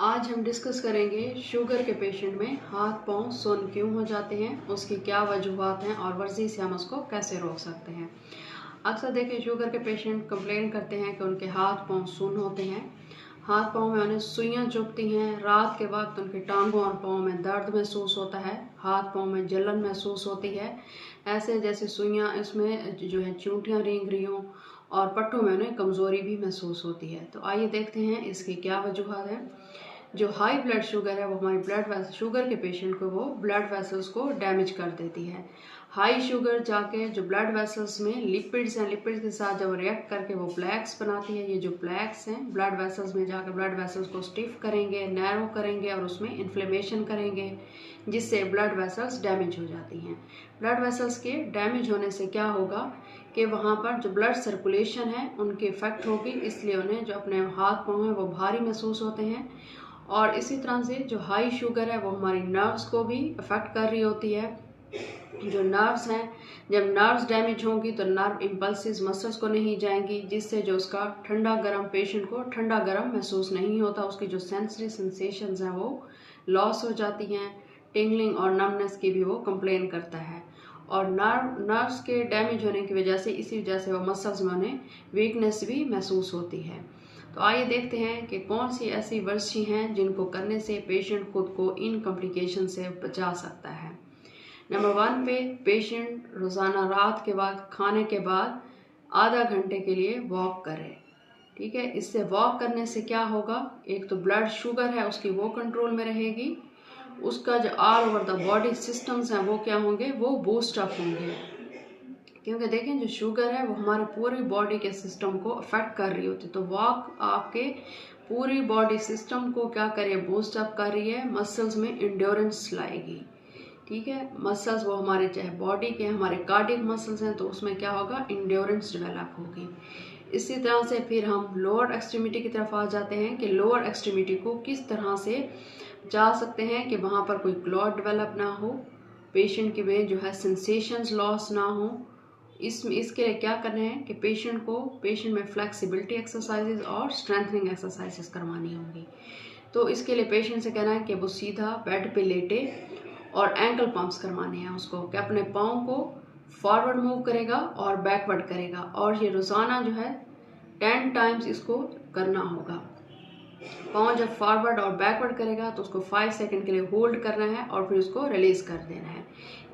आज हम डिस्कस करेंगे शुगर के पेशेंट में हाथ पांव सुन्न क्यों हो जाते हैं, उसकी क्या वजूहत हैं और वर्जी से हम उसको कैसे रोक सकते हैं। अक्सर देखिए शुगर के पेशेंट कंप्लेन करते हैं कि उनके हाथ पांव सुन्न होते हैं, हाथ पांव में उन्हें सुइयां चुभती हैं, रात के वक्त उनके टांगों और पांव में दर्द महसूस होता है, हाथ पांव में जलन महसूस होती है, ऐसे जैसे सुइयां इसमें जो है चूंटियां रेंग रही हों, और पट्टों में उन्हें कमज़ोरी भी महसूस होती है। तो आइए देखते हैं इसकी क्या वजूहत है। जो हाई ब्लड शुगर है वो हमारी ब्लड शुगर के पेशेंट को वो ब्लड वेसल्स को डैमेज कर देती है। हाई शुगर जाके जो ब्लड वेसल्स में लिपिड्स हैं, लिपिड्स के साथ जब रिएक्ट करके वो प्लैक्स बनाती है। ये जो प्लैक्स हैं ब्लड वेसल्स में जाकर ब्लड वेसल्स को स्टिफ करेंगे, नैरो करेंगे और उसमें इन्फ्लेमेशन करेंगे, जिससे ब्लड वेसल्स डैमेज हो जाती हैं। ब्लड वेसल्स के डैमेज होने से क्या होगा कि वहाँ पर जो ब्लड सर्कुलेशन है उनकी इफेक्ट होगी, इसलिए उन्हें जो अपने हाथ पाँव हैं वो भारी महसूस होते हैं। और इसी तरह से जो हाई शुगर है वो हमारी नर्व्स को भी अफेक्ट कर रही होती है। जो नर्व्स हैं, जब नर्व्स डैमेज होंगी तो नर्व इम्पल्सिस मसल्स को नहीं जाएंगी, जिससे जो उसका ठंडा गर्म पेशेंट को ठंडा गर्म महसूस नहीं होता, उसकी जो सेंसरी सेंसेशंस हैं वो लॉस हो जाती हैं। टिंगलिंग और नमनेस की भी वो कंप्लेन करता है। और नर्व्स के डैमेज होने की वजह से इसी वजह से वो मसल्स में उन्हें वीकनेस भी महसूस होती है। तो आइए देखते हैं कि कौन सी ऐसी वर्जी हैं जिनको करने से पेशेंट खुद को इन कॉम्प्लिकेशन से बचा सकता है। नंबर 1 पे पेशेंट रोज़ाना रात के बाद खाने के बाद आधा घंटे के लिए वॉक करे। ठीक है, इससे वॉक करने से क्या होगा, एक तो ब्लड शुगर है उसकी वो कंट्रोल में रहेगी, उसका जो all over the body systems हैं वो क्या होंगे, वो बूस्ट अप होंगे। क्योंकि देखें जो शुगर है वो हमारे पूरी बॉडी के सिस्टम को अफेक्ट कर रही होती है। तो वॉक आपके पूरी बॉडी सिस्टम को क्या करे, बूस्ट अप कर रही है, मसल्स में इंड्योरेंस लाएगी। ठीक है, मसल्स वो हमारे चाहे बॉडी के हमारे कार्डियक मसल्स हैं तो उसमें क्या होगा, इंड्योरेंस डेवलप होगी। इसी तरह से फिर हम लोअर एक्सट्रीमिटी की तरफ आ जाते हैं कि लोअर एक्सट्रीमिटी को किस तरह से जा सकते हैं कि वहाँ पर कोई क्लॉट डेवलप ना हो, पेशेंट के में जो है सेंसेशंस लॉस ना हो। इसके लिए क्या करना है कि पेशेंट में फ्लेक्सिबिलिटी एक्सरसाइजेज और स्ट्रेंथनिंग एक्सरसाइजेज करवानी होंगी। तो इसके लिए पेशेंट से कहना है कि वो सीधा बेड पे लेटे और एंकल पंप्स करवाने हैं उसको, कि अपने पाँव को फॉरवर्ड मूव करेगा और बैकवर्ड करेगा, और ये रोज़ाना जो है 10 टाइम्स इसको करना होगा। पाँव जब फॉरवर्ड और बैकवर्ड करेगा तो उसको 5 सेकंड के लिए होल्ड करना है और फिर उसको रिलीज कर देना है।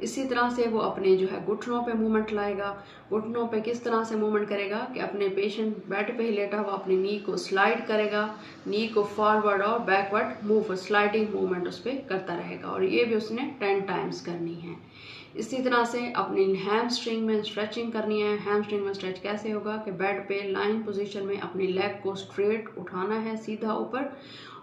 इसी तरह से वो अपने जो है घुटनों पे मूवमेंट लाएगा। घुटनों पे किस तरह से मूवमेंट करेगा कि अपने पेशेंट बेड पे ही लेटा हुआ अपनी नी को स्लाइड करेगा, नी को फॉरवर्ड और बैकवर्ड मूव स्लाइडिंग मूवमेंट उस पर करता रहेगा, और ये भी उसने 10 टाइम्स करनी है। इसी तरह से अपनी हैमस्ट्रिंग में स्ट्रेचिंग करनी है। हैमस्ट्रिंग में स्ट्रेच कैसे होगा कि बेड पे लाइन पोजीशन में अपनी लेग को स्ट्रेट उठाना है सीधा ऊपर,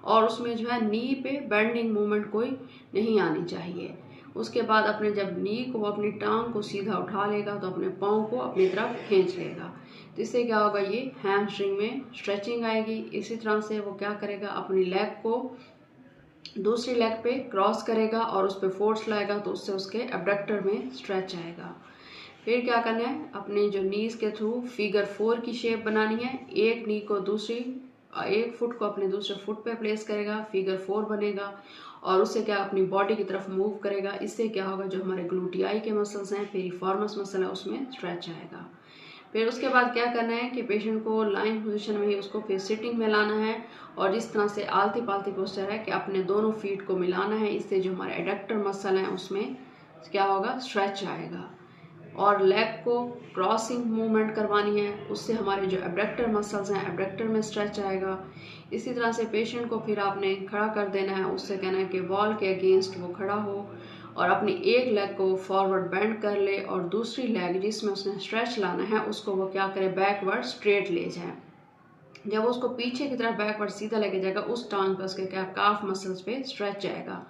और उसमें जो है नी पे बेंडिंग मूवमेंट कोई नहीं आनी चाहिए। उसके बाद अपने जब नी को अपनी टांग को सीधा उठा लेगा तो अपने पाँव को अपनी तरफ खींच लेगा, तो इससे क्या होगा, ये हैमस्ट्रिंग में स्ट्रेचिंग आएगी। इसी तरह से वो क्या करेगा, अपनी लेग को दूसरी लेग पे क्रॉस करेगा और उस पर फोर्स लाएगा, तो उससे उसके एब्डक्टर में स्ट्रेच आएगा। फिर क्या करना है, अपनी जो नीज के थ्रू फिगर 4 की शेप बनानी है। एक नी को एक फुट को अपने दूसरे फुट पे प्लेस करेगा, फिगर 4 बनेगा, और उससे क्या अपनी बॉडी की तरफ मूव करेगा। इससे क्या होगा, जो हमारे ग्लूटियाई के मसल्स हैं, पेरिफॉर्मस मसल है, उसमें स्ट्रेच आएगा। फिर उसके बाद क्या करना है कि पेशेंट को लाइन पोजीशन में ही उसको फिर सिटिंग में लाना है, और जिस तरह से आलती पालती पोस्चर है कि अपने दोनों फीट को मिलाना है। इससे जो हमारे एडक्टर मसल हैं उसमें क्या होगा, स्ट्रेच आएगा। और लेग को क्रॉसिंग मूवमेंट करवानी है, उससे हमारे जो एबडक्टर मसल्स हैं एबडक्टर में स्ट्रेच आएगा। इसी तरह से पेशेंट को फिर आपने खड़ा कर देना है, उससे कहना है कि वॉल के अगेंस्ट वो खड़ा हो और अपनी एक लेग को फॉरवर्ड बेंड कर ले, और दूसरी लेग जिसमें उसने स्ट्रेच लाना है उसको वो क्या करे, बैकवर्ड स्ट्रेट ले जाए। जब वो उसको पीछे की तरफ बैकवर्ड सीधा लेके जाएगा, उस टांग पर उसके क्या काफ मसल्स पे स्ट्रेच आएगा।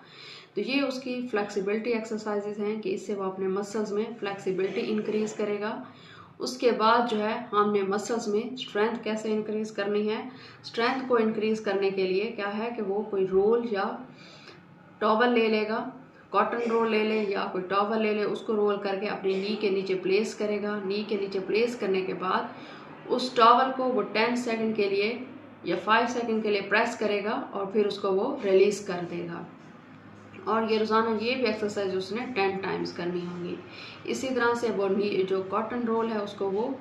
तो ये उसकी फ्लेक्सिबिलिटी एक्सरसाइजेज हैं कि इससे वो अपने मसल्स में फ्लेक्सिबिलिटी इंक्रीज करेगा। उसके बाद जो है हमने मसल्स में स्ट्रेंथ कैसे इंक्रीज करनी है। स्ट्रेंथ को इंक्रीज करने के लिए क्या है कि वो कोई रोल या टॉवल ले लेगा, कॉटन रोल ले ले या कोई टॉवल ले ले, उसको रोल करके अपनी नी के नीचे प्लेस करेगा। नी के नीचे प्लेस करने के बाद उस टॉवल को वो 10 सेकंड के लिए या 5 सेकंड के लिए प्रेस करेगा और फिर उसको वो रिलीज कर देगा। और ये रोज़ाना ये भी एक्सरसाइज उसने 10 टाइम्स करनी होगी। इसी तरह से वो जो कॉटन रोल है उसको वो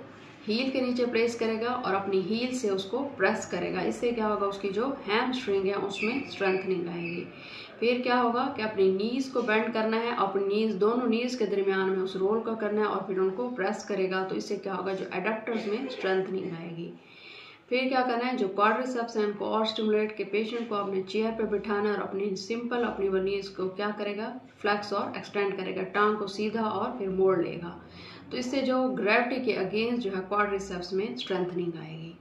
हील के नीचे प्लेस करेगा और अपनी हील से उसको प्रेस करेगा। इससे क्या होगा, उसकी जो हैमस्ट्रिंग है उसमें स्ट्रेंथनिंग आएगी। फिर क्या होगा कि अपनी नीज को बेंड करना है, अपनी नीज दोनों नीज के दरमियान में उस रोल को करना है और फिर उनको प्रेस करेगा। तो इससे क्या होगा, जो एडक्टर्स में स्ट्रेंथनिंग आएगी। फिर क्या करना है, जो क्वाड्रिसेप्स हैं उनको और स्टिमुलेट के पेशेंट को अपने चेयर पे बिठाना है और अपनी सिंपल अपनी नीज को क्या करेगा, फ्लेक्स और एक्सटेंड करेगा, टांग को सीधा और फिर मोड़ लेगा। तो इससे जो ग्रेविटी के अगेंस्ट जो है क्वाड्रिसेप्स में स्ट्रेंथनिंग आएगी।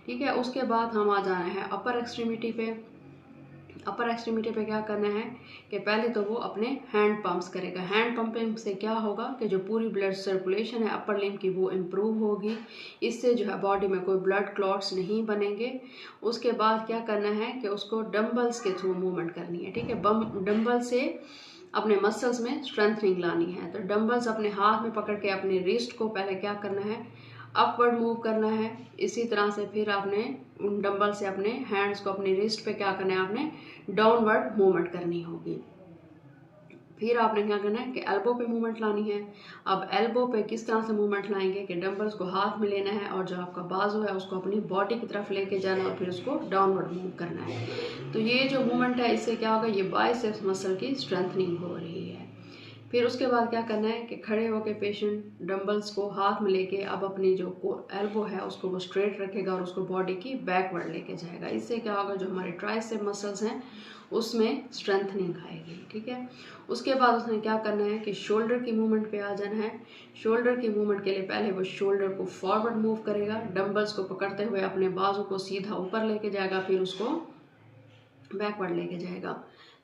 ठीक है, उसके बाद हम आ जाना है अपर एक्सट्रीमिटी पे। अपर एक्सट्रीमिटी पे क्या करना है कि पहले तो वो अपने हैंड पंप्स करेगा। हैंड पंपिंग से क्या होगा कि जो पूरी ब्लड सर्कुलेशन है अपर लिम्ब की वो इम्प्रूव होगी। इससे जो है बॉडी में कोई ब्लड क्लॉट्स नहीं बनेंगे। उसके बाद क्या करना है कि उसको डंबल्स के थ्रू मूवमेंट करनी है। ठीक है, डंबल से अपने मसल्स में स्ट्रेंथनिंग लानी है। तो डंबल्स अपने हाथ में पकड़ के अपने रिस्ट को पहले क्या करना है, अपवर्ड मूव करना है। इसी तरह से फिर आपने उन डंबल से अपने हैंड्स को अपनी रिस्ट पे क्या करना है, आपने डाउनवर्ड मूवमेंट करनी होगी। फिर आपने क्या करना है कि एल्बो पे मूवमेंट लानी है। अब एल्बो पे किस तरह से मूवमेंट लाएंगे कि डंबल्स को हाथ में लेना है और जो आपका बाजू है उसको अपनी बॉडी की तरफ लेके जाना है और फिर उसको डाउनवर्ड मूव करना है। तो ये जो मूवमेंट है इससे क्या होगा, ये बाइसेप्स मसल की स्ट्रेंथनिंग हो रही है। फिर उसके बाद क्या करना है कि खड़े होकर पेशेंट डंबल्स को हाथ में लेके अब अपनी जो एल्बो है उसको वो स्ट्रेट रखेगा और उसको बॉडी की बैकवर्ड लेके जाएगा। इससे क्या होगा, जो हमारे ट्राइसेप मसल्स हैं उसमें स्ट्रेंथनिंग आएगी। ठीक है, उसके बाद उसने क्या करना है कि शोल्डर की मूवमेंट पे आ जाना है। शोल्डर की मूवमेंट के लिए पहले वो शोल्डर को फॉरवर्ड मूव करेगा, डंबल्स को पकड़ते हुए अपने बाजू को सीधा ऊपर लेके जाएगा, फिर उसको बैकवर्ड लेके जाएगा।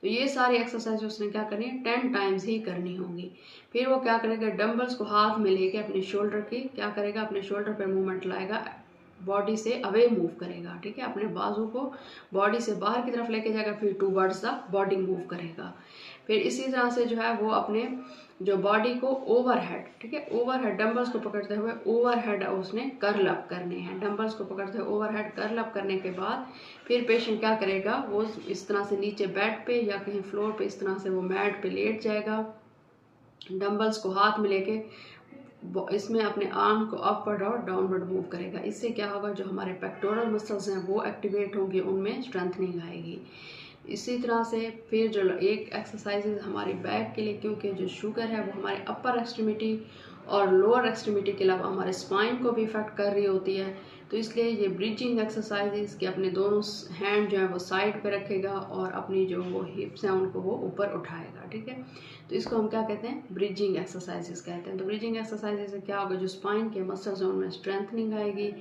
तो ये सारी एक्सरसाइज उसने क्या करनी है, 10 टाइम्स ही करनी होगी। फिर वो क्या करेगा, डंबल्स को हाथ में लेके अपने शोल्डर की क्या करेगा, अपने शोल्डर पे मूवमेंट लाएगा, बॉडी से अवे मूव करेगा। ठीक है, अपने बाजू को बॉडी से बाहर की तरफ लेके जाएगा, फिर टूवर्ड्स द बॉडी मूव करेगा। फिर इसी तरह से जो है वो अपने जो बॉडी को ओवरहेड, ठीक है, ओवरहेड डंबल्स को पकड़ते हुए ओवरहेड उसने कर्ल अप करने हैं। डंबल्स को पकड़ते हुए ओवरहेड कर्ल अप करने के बाद फिर पेशेंट क्या करेगा, वो इस तरह से नीचे बेड पे या कहीं फ्लोर पे इस तरह से वो मैट पे लेट जाएगा, डंबल्स को हाथ में लेके इसमें अपने आर्म को अपवर्ड और डाउनवर्ड मूव करेगा। इससे क्या होगा, जो हमारे पेक्टोरल मसल्स हैं वो एक्टिवेट होंगे, उनमें स्ट्रेंथनिंग आएगी। इसी तरह से फिर जो एक एक्सरसाइजेज हमारी बैक के लिए, क्योंकि जो शुगर है वो हमारे अपर एक्सट्रीमिटी और लोअर एक्सट्रीमिटी के अलावा हमारे स्पाइन को भी इफेक्ट कर रही होती है। तो इसलिए ये ब्रिजिंग एक्सरसाइजेज कि अपने दोनों हैंड जो है वो साइड पे रखेगा और अपनी जो वो हिप्स हैं उनको वो ऊपर उठाएगा। ठीक है, तो इसको हम क्या कहते हैं, ब्रिजिंग एक्सरसाइजेज कहते हैं। तो ब्रिजिंग एक्सरसाइजेज से क्या होगा, जो स्पाइन के मसल्स हैं उनमें स्ट्रेंथनिंग आएगी।